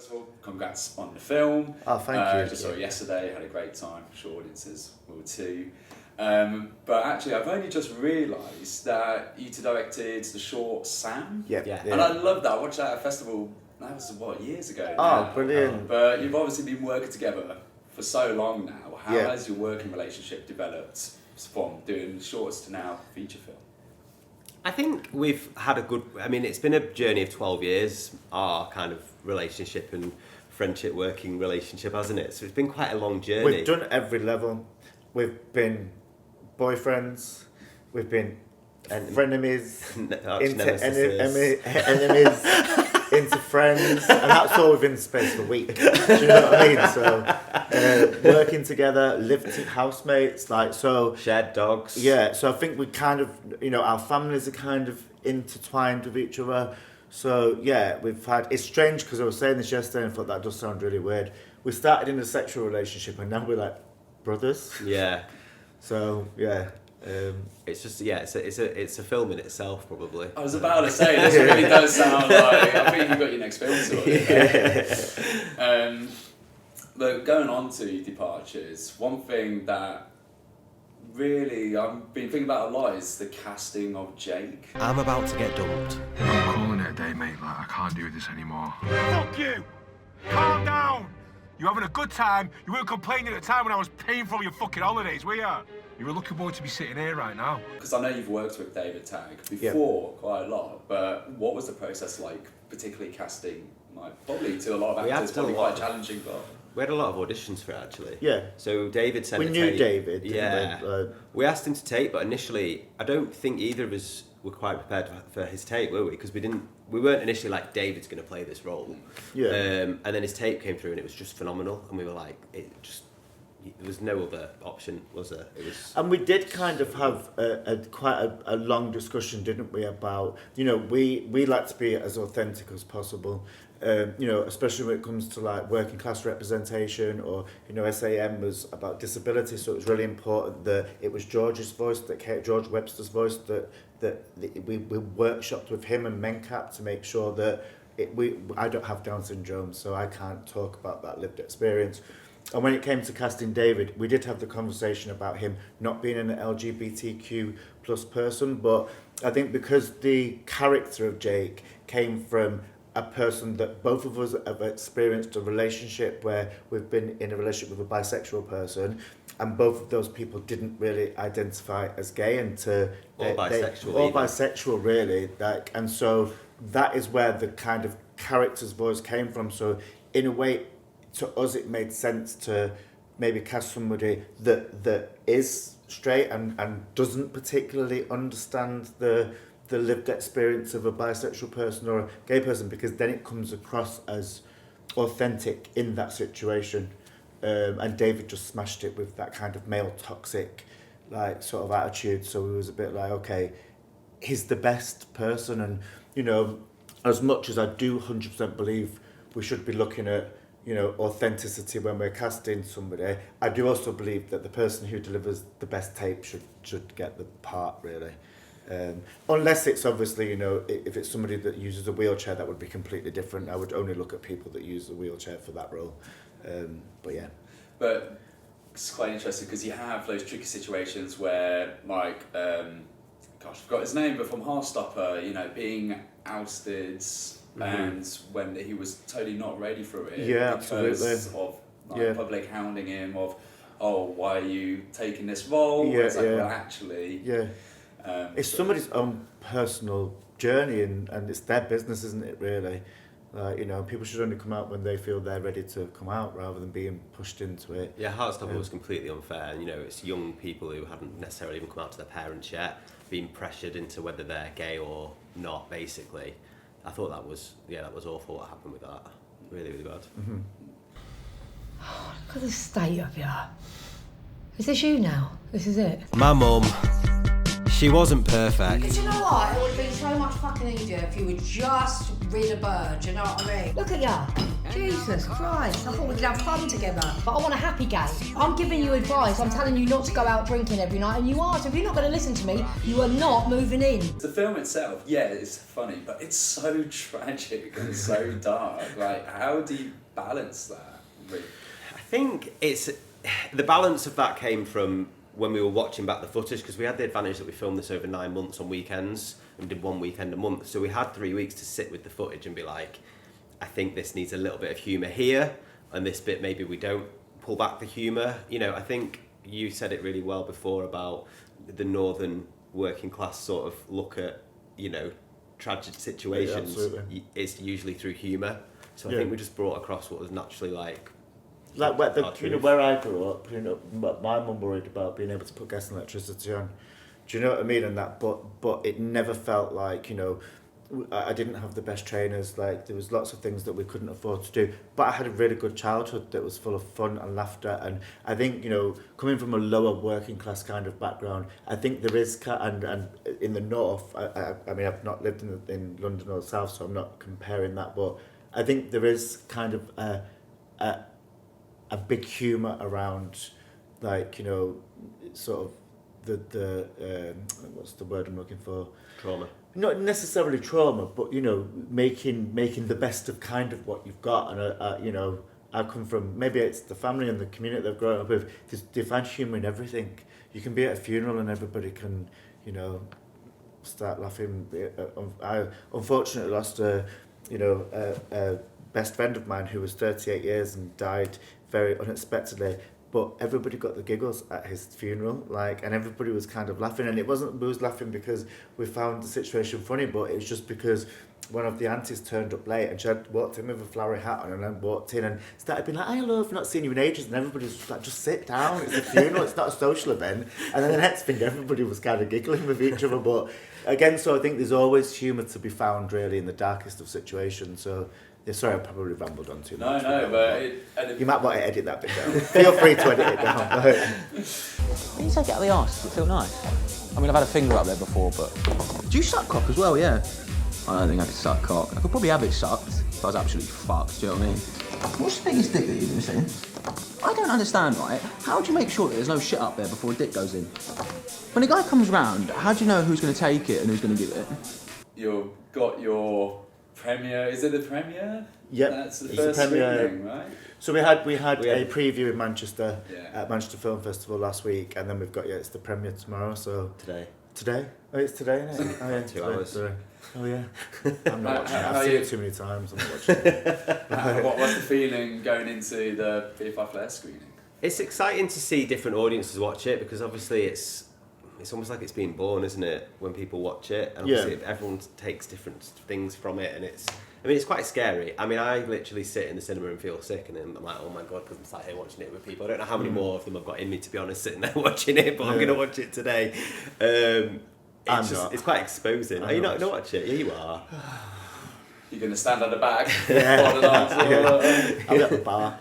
first of all, congrats on the film. Oh, thank you. Just saw it yesterday, had a great time. I'm sure audiences will too. But actually, I've only just realised that you two directed the short Sam. Yeah. And I love that. I watched that at a festival, that was years ago now. Oh, brilliant. But you've obviously been working together for so long now. How has your working relationship developed from doing shorts to now feature film? I think we've had it's been a journey of 12 years, our kind of relationship and friendship working relationship, hasn't it? So it's been quite a long journey. We've done every level. We've been boyfriends, we've been frenemies, enemies, into friends, and that's all within the space of a week. Do you know what I mean? So, working together, housemates, shared dogs. Yeah, so I think we kind of, our families are kind of intertwined with each other. So yeah, it's strange because I was saying this yesterday and I thought that does sound really weird. We started in a sexual relationship and now we're like brothers. Yeah. So yeah. It's just it's a film in itself probably. I was about to say this really does sound like I think you've got your next film sorted. But going on to departures, one thing that really I've been thinking about a lot is the casting of Jake. I'm about to get dumped. I'm calling it a day, mate. I can't do this anymore. Fuck you! Calm down! You're having a good time. You weren't complaining at the time when I was paying for all your fucking holidays, were you? You're a lucky boy to be sitting here right now. Because I know you've worked with David Tagg before quite a lot, but what was the process like, particularly casting? Probably to a lot of actors, probably quite challenging, but... We had a lot of auditions for it, actually. Yeah. So David sent We knew David, didn't we? We asked him to tape, but initially, I don't think either of us were quite prepared for his tape, were we? Because we weren't initially like, David's going to play this role. Yeah. And then his tape came through and it was just phenomenal. And we were like, there was no other option, was there? It was. And we did kind of have quite a long discussion, didn't we, about, we like to be as authentic as possible, especially when it comes to like working class representation or, SAM was about disability, so it was really important that it was George Webster's voice that we workshopped with him and MenCap to make sure that I don't have Down syndrome, so I can't talk about that lived experience. And when it came to casting David, we did have the conversation about him not being an LGBTQ plus person, but I think because the character of Jake came from a person that both of us have experienced a relationship where we've been in a relationship with a bisexual person, and both of those people didn't really identify as gay bisexual really, and so that is where the kind of character's voice came from. So in a way, to us it made sense to maybe cast somebody that is straight and doesn't particularly understand the lived experience of a bisexual person or a gay person, because then it comes across as authentic in that situation. And David just smashed it with that kind of male toxic sort of attitude, so it was a bit like, okay, he's the best person. And as much as I do 100% believe we should be looking at authenticity when we're casting somebody, I do also believe that the person who delivers the best tape should get the part, really. Unless it's obviously, if it's somebody that uses a wheelchair, that would be completely different. I would only look at people that use a wheelchair for that role. But yeah. But it's quite interesting because you have those tricky situations where, like, I forgot his name, but from Heartstopper, being ousted. And when he was totally not ready for it, because of public hounding him of, why are you taking this role? It's like, well, actually, it's somebody's own personal journey, and it's their business, isn't it? Really, people should only come out when they feel they're ready to come out, rather than being pushed into it. Yeah, Heartstopper was completely unfair. It's young people who hadn't necessarily even come out to their parents yet, being pressured into whether they're gay or not, basically. I thought that was awful what happened with that. Really, really bad. Mm-hmm. Oh, look at the state of you. Is this you now? This is it? My mum, she wasn't perfect. Because you know what? It would have been so much fucking easier if you were just rid a bird, you know what I mean? Look at you. Jesus Christ, I thought we could have fun together. But I want a happy gay. I'm giving you advice, I'm telling you not to go out drinking every night, and you are. So if you're not going to listen to me, you are not moving in. The film itself, yeah, it's funny, but it's so tragic and so dark. Like, how do you balance that? Really? I think it's the balance of that came from when we were watching back the footage, because we had the advantage that we filmed this over 9 months on weekends and did 1 weekend a month, so we had 3 weeks to sit with the footage and be like, I think this needs a little bit of humour here, and this bit maybe we don't pull back the humour. You know, I think you said it really well before about the northern working class sort of look at, you know, tragic situations. Yeah, it's usually through humour. So I think we just brought across what was naturally like where where I grew up, you know, my mum worried about being able to put gas and electricity on. Do you know what I mean? And that, but it never felt like, you know, I didn't have the best trainers. Like, there was lots of things that we couldn't afford to do, but I had a really good childhood that was full of fun and laughter. And I think, you know, coming from a lower working class kind of background, I think there is and in the north. I mean, I've not lived in London or the south, so I'm not comparing that. But I think there is kind of a big humour around, like, you know, sort of the what's the word I'm looking for? trauma. Not necessarily trauma, but, you know, making the best of kind of what you've got. And you know, I come from, maybe it's the family and the community that I've grown up with. They find humour in everything. You can be at a funeral and everybody can, you know, start laughing. I unfortunately lost a best friend of mine who was 38 years and died very unexpectedly. But everybody got the giggles at his funeral, like, and everybody was kind of laughing. And it wasn't we was laughing because we found the situation funny, but it was just because one of the aunties turned up late and she had walked in with a flowery hat on and then walked in and started being like, "Hi, love, not seen you in ages." And everybody was just like, "Just sit down, it's a funeral, it's not a social event." And then the next thing, everybody was kind of giggling with each other. But again, so I think there's always humour to be found really in the darkest of situations. So yeah, sorry, I probably rambled on too much. No, but you might want to edit that bit down. Feel free to edit it down. When you take it out of the arse, does it feel nice? I mean, I've had a finger up there before, but... Do you suck cock as well, yeah? I don't think I could suck cock. I could probably have it sucked if I was absolutely fucked, do you know what I mean? What's the biggest dick that you've ever seen? I don't understand, right? How do you make sure that there's no shit up there before a dick goes in? When a guy comes round, how do you know who's going to take it and who's going to give it? You've got your premiere. Is it the premiere? Yep. That's the It's first the premiere. screening, right? So we had a preview in Manchester Yeah. at Manchester Film Festival last week, and then we've got it's the premiere tomorrow. So Today. Oh, it's today, isn't it? Oh yeah, 2 hours. Sorry. Oh yeah. I'm not watching it. How I've seen you- it too many times. I'm not watching it. What's the feeling going into the BFI Flare screening? It's exciting to see different audiences watch it, because obviously it's almost like it's being born, isn't it, when people watch it? And obviously everyone takes different things from it, and it's quite scary. I mean, I literally sit in the cinema and feel sick, and then I'm like, oh my God, because I'm sat here watching it with people. I don't know how many more of them I've got in me, to be honest, sitting there watching it, but I'm going to watch it today. It's quite exposing. Are you not going to watch it? Yeah, you are. You're going to stand at the back? I'll be at the bar.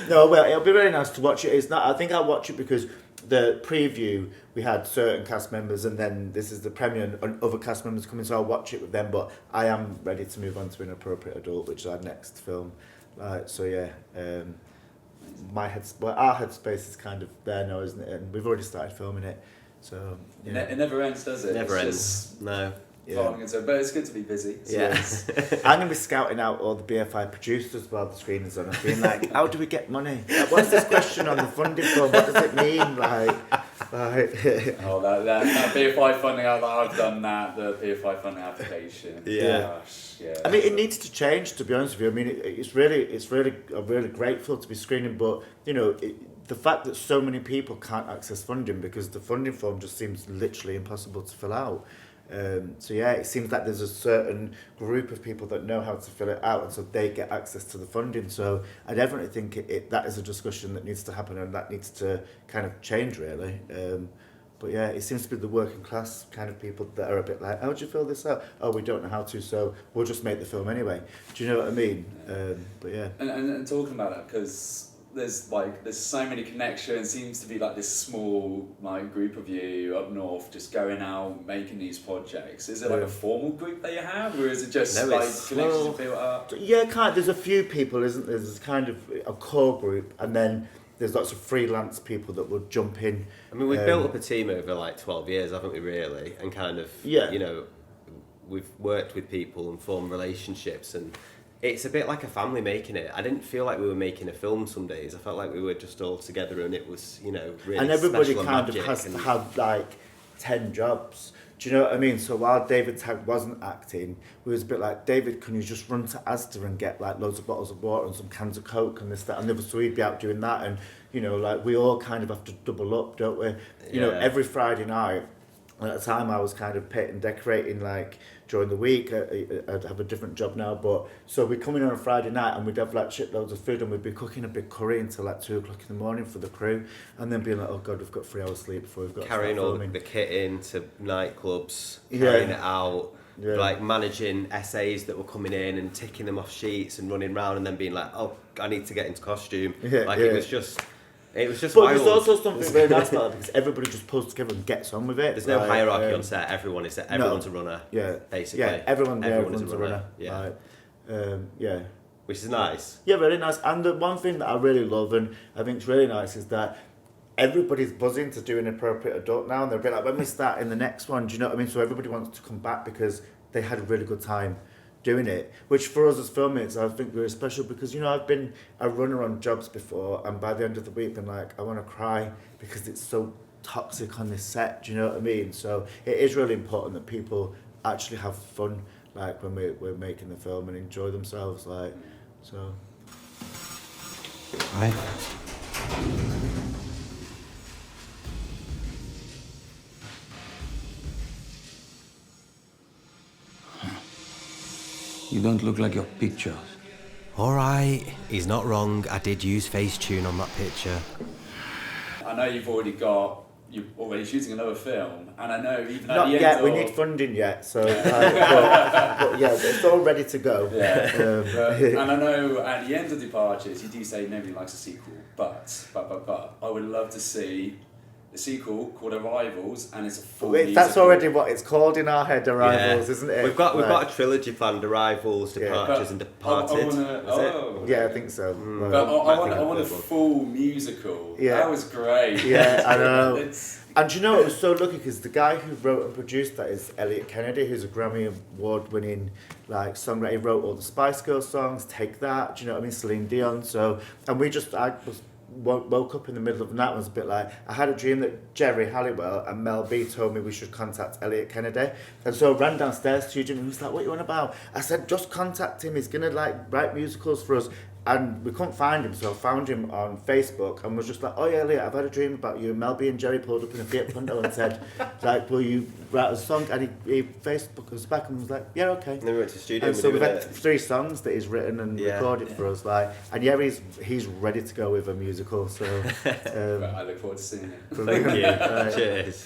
No, well, it'll be really nice to watch it. It's not. I think I'll watch it because the preview we had certain cast members, and then this is the premiere and other cast members coming, so I'll watch it with them. But I am ready to move on to Inappropriate Adult, which is our next film. So yeah, our headspace is kind of there now, isn't it? And we've already started filming it. So yeah. It never ends, does it? Never It's ends. just No. falling into it. But it's good to be busy. So Yeah. I'm going to be scouting out all the BFI producers while the screening's on and being like, how do we get money? Like, what's this question on the funding form? What does it mean? Oh, that BFI funding, I've done that, the BFI funding application. Yeah. Gosh, yeah. I mean, it needs to change, to be honest with you. I mean, it's really grateful to be screening, but, you know, the fact that so many people can't access funding because the funding form just seems literally impossible to fill out. So yeah, it seems like there's a certain group of people that know how to fill it out, and so they get access to the funding. So I definitely think that is a discussion that needs to happen, and that needs to kind of change, really. But yeah, it seems to be the working class kind of people that are a bit like, how do you fill this out? Oh, we don't know how to, so we'll just make the film anyway. Do you know what I mean? But yeah. And talking about that, because there's so many connections. Seems to be like this small like group of you up north just going out making these projects. Is it like a formal group that you have, or is it just No, like it's- connections you built up? Yeah, kind of, there's a few people, isn't there? There's kind of a core group, and then there's lots of freelance people that will jump in. I mean, we've built up a team over like 12 years, haven't we, really? And kind of, Yeah. you know, we've worked with people and formed relationships, and it's a bit like a family making it. I didn't feel like we were making a film some days. I felt like we were just all together, and it was, you know, really And everybody special and kind of magic has and to have like 10 jobs. Do you know what I mean? So while David Tagg wasn't acting, we was a bit like, David, can you just run to Asda and get like loads of bottles of water and some cans of Coke and this, that, and the other? So he'd be out doing that, and you know, like we all kind of have to double up, don't we? You know, Yeah. every Friday night. At the time, I was kind of painting, decorating like during the week. I'd have a different job now, but so we'd come in on a Friday night and we'd have like shitloads of food, and we'd be cooking a big curry until like 2 o'clock in the morning for the crew, and then being like, oh god, we've got 3 hours sleep before we've got carrying to start all filming. the kit into nightclubs, Yeah. carrying it out, Yeah. like managing essays that were coming in and ticking them off sheets and running around and then being like, oh, I need to get into costume. Yeah, like yeah. it was just But wild. there's also something very nice about it because everybody just pulls together and gets on with it. There's no Like, hierarchy on set. Everyone's a runner. Yeah, basically. Yeah, everyone's a runner. Yeah, Like, yeah. which is nice. Yeah, very nice. And the one thing that I really love and I think is really nice is that everybody's buzzing to do an appropriate adult now, and they'll be like, when we start in the next one, do you know what I mean? So everybody wants to come back because they had a really good time doing it, which for us as filmmakers, I think we're special because, you know, I've been a runner on jobs before, and by the end of the week, been like, I want to cry because it's so toxic on this set, do you know what I mean? So it is really important that people actually have fun, like when we're making the film, and enjoy themselves, like, so. Right. You don't look like your pictures. Alright, he's not wrong. I did use Facetune on that picture. I know you're already shooting another film, and I know even at Not the end yet, of... we need funding yet, so, but yeah, it's all ready to go. Yeah, and I know at the end of Departures, you do say nobody likes a sequel, but I would love to see a sequel called Arrivals, and it's a full That's musical. already what it's called in our head, Arrivals, isn't it? We've got a trilogy planned: Arrivals, Departures, and Departed. Yeah, I think so. But I want a full musical. Yeah. That was great. Yeah, I know. It's- And do you know, it was so lucky because the guy who wrote and produced that is Elliot Kennedy, who's a Grammy Award-winning like songwriter. He wrote all the Spice Girls songs, Take That, do you know what I mean, Celine Dion. So, and woke up in the middle of the night and was a bit like, I had a dream that Jerry Halliwell and Mel B told me we should contact Elliot Kennedy. And so I ran downstairs to Jim and he was like, what are you on about? I said, just contact him, he's going to like write musicals for us. And we couldn't find him, so I found him on Facebook and was just like, oh yeah, Elliot, I've had a dream about you. And Mel B and Jerry pulled up in a Fiat Punto and said, like, will you write a song? And he Facebook us back and was like, yeah, okay. And then we went to the studio And and so we we've did had it. 3 songs that he's written and recorded for us, like, and yeah, he's ready to go with a musical. So I look forward to seeing it. Thank you. Right. Cheers.